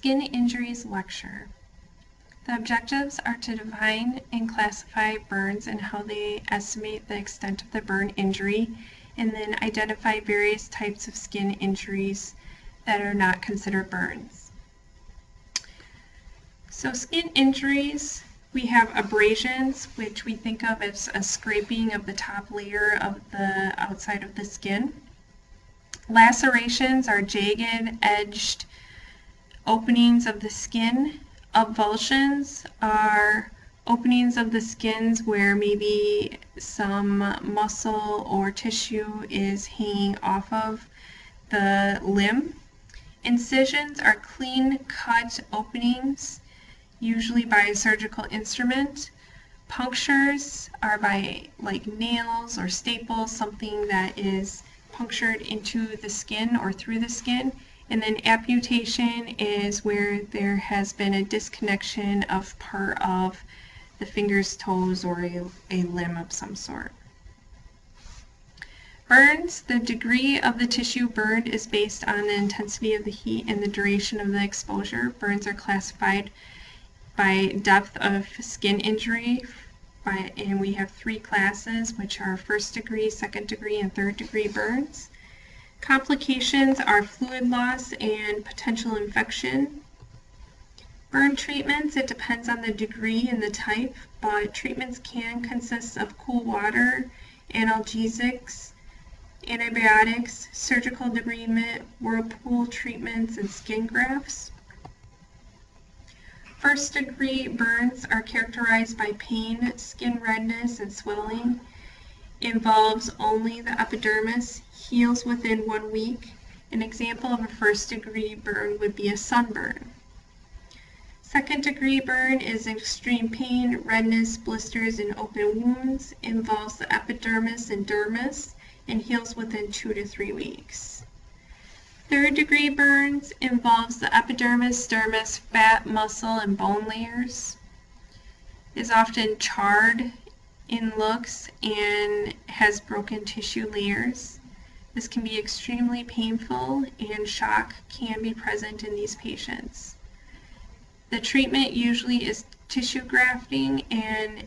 Skin Injuries Lecture. The objectives are to define and classify burns and how they estimate the extent of the burn injury, and then identify various types of skin injuries that are not considered burns. So skin injuries, we have abrasions, which we think of as a scraping of the top layer of the outside of the skin. Lacerations are jagged, edged openings of the skin. Avulsions are openings of the skins where maybe some muscle or tissue is hanging off of the limb. Incisions are clean cut openings, usually by a surgical instrument. Punctures are by like nails or staples, something that is punctured into the skin or through the skin. And then amputation is where there has been a disconnection of part of the fingers, toes, or a limb of some sort. Burns, the degree of the tissue burned is based on the intensity of the heat and the duration of the exposure. Burns are classified by depth of skin injury, and we have three classes, which are first degree, second degree, and third degree burns. Complications are fluid loss and potential infection. Burn treatments, it depends on the degree and the type, but treatments can consist of cool water, analgesics, antibiotics, surgical debridement, whirlpool treatments, and skin grafts. First degree burns are characterized by pain, skin redness, and swelling. Involves only the epidermis, heals within 1 week. An example of a first degree burn would be a sunburn. Second degree burn is extreme pain, redness, blisters, and open wounds. Involves the epidermis and dermis and heals within 2 to 3 weeks. Third degree burns involves the epidermis, dermis, fat, muscle, and bone layers. Is often charred in looks and has broken tissue layers. This can be extremely painful and shock can be present in these patients. The treatment usually is tissue grafting, and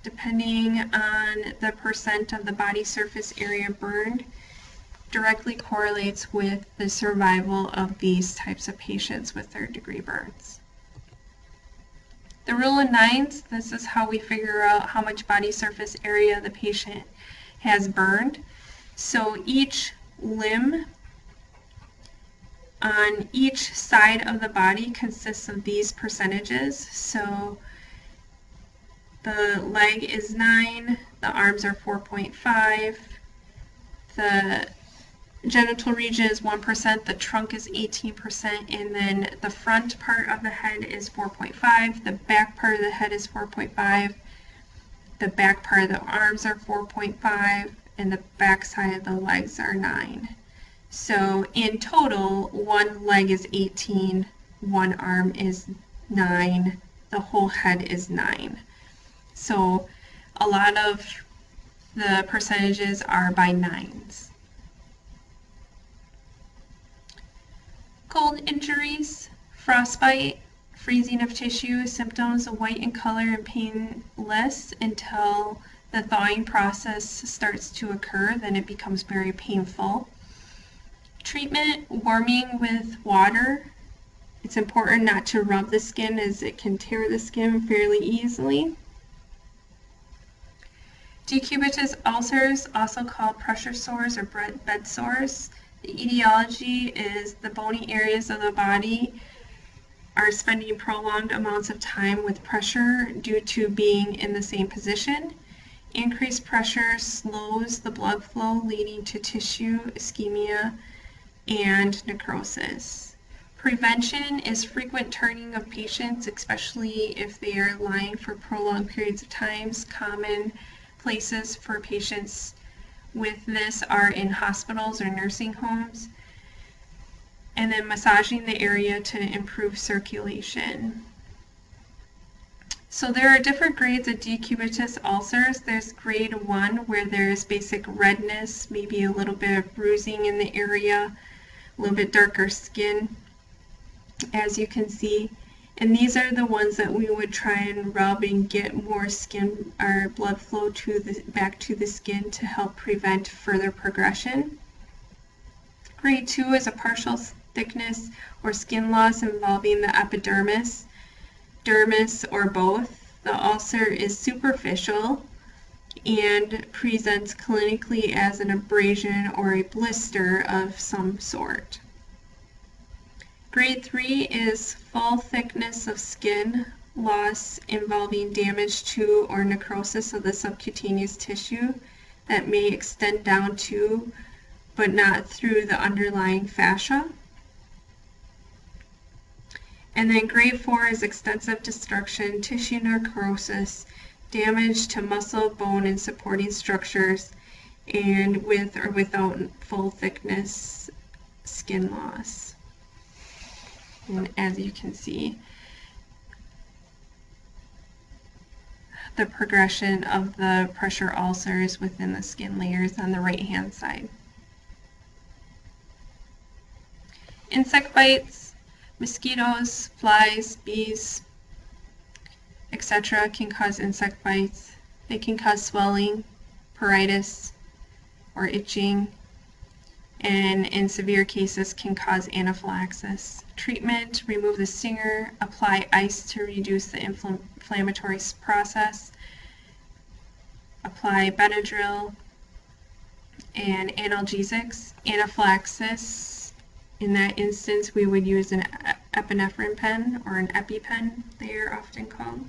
depending on the percent of the body surface area burned, directly correlates with the survival of these types of patients with third degree burns. The rule of nines, this is how we figure out how much body surface area the patient has burned. So each limb on each side of the body consists of these percentages. So the leg is 9, the arms are 4.5, the genital region is 1%, the trunk is 18%, and then the front part of the head is 4.5, the back part of the head is 4.5, the back part of the arms are 4.5, and the back side of the legs are 9. So in total, one leg is 18, one arm is 9, the whole head is 9. So a lot of the percentages are by nines. Cold injuries, frostbite, freezing of tissue, symptoms of white in color and painless until the thawing process starts to occur, then it becomes very painful. Treatment, warming with water. It's important not to rub the skin as it can tear the skin fairly easily. Decubitus ulcers, also called pressure sores or bed sores. The etiology is the bony areas of the body are spending prolonged amounts of time with pressure due to being in the same position. Increased pressure slows the blood flow, leading to tissue ischemia and necrosis. Prevention is frequent turning of patients, especially if they are lying for prolonged periods of time. Common places for patients with this are in hospitals or nursing homes. And then massaging the area to improve circulation. So there are different grades of decubitus ulcers. There's grade 1 where there's basic redness, maybe a little bit of bruising in the area, a little bit darker skin. as you can see. And these are the ones that we would try and rub and get more skin or blood flow back to the skin to help prevent further progression. Grade 2 is a partial thickness or skin loss involving the epidermis, dermis, or both. The ulcer is superficial and presents clinically as an abrasion or a blister of some sort. Grade 3 is full thickness of skin loss involving damage to or necrosis of the subcutaneous tissue that may extend down to but not through the underlying fascia. And then grade 4 is extensive destruction, tissue necrosis, damage to muscle, bone, and supporting structures, and with or without full thickness skin loss. And as you can see, the progression of the pressure ulcers within the skin layers on the right-hand side. Insect bites, mosquitoes, flies, bees, etc. can cause insect bites. They can cause swelling, pruritus, or itching, and in severe cases can cause anaphylaxis. Treatment: remove the stinger, apply ice to reduce the inflammatory process, apply Benadryl and analgesics. Anaphylaxis, in that instance we would use an epinephrine pen or an EpiPen, they are often called.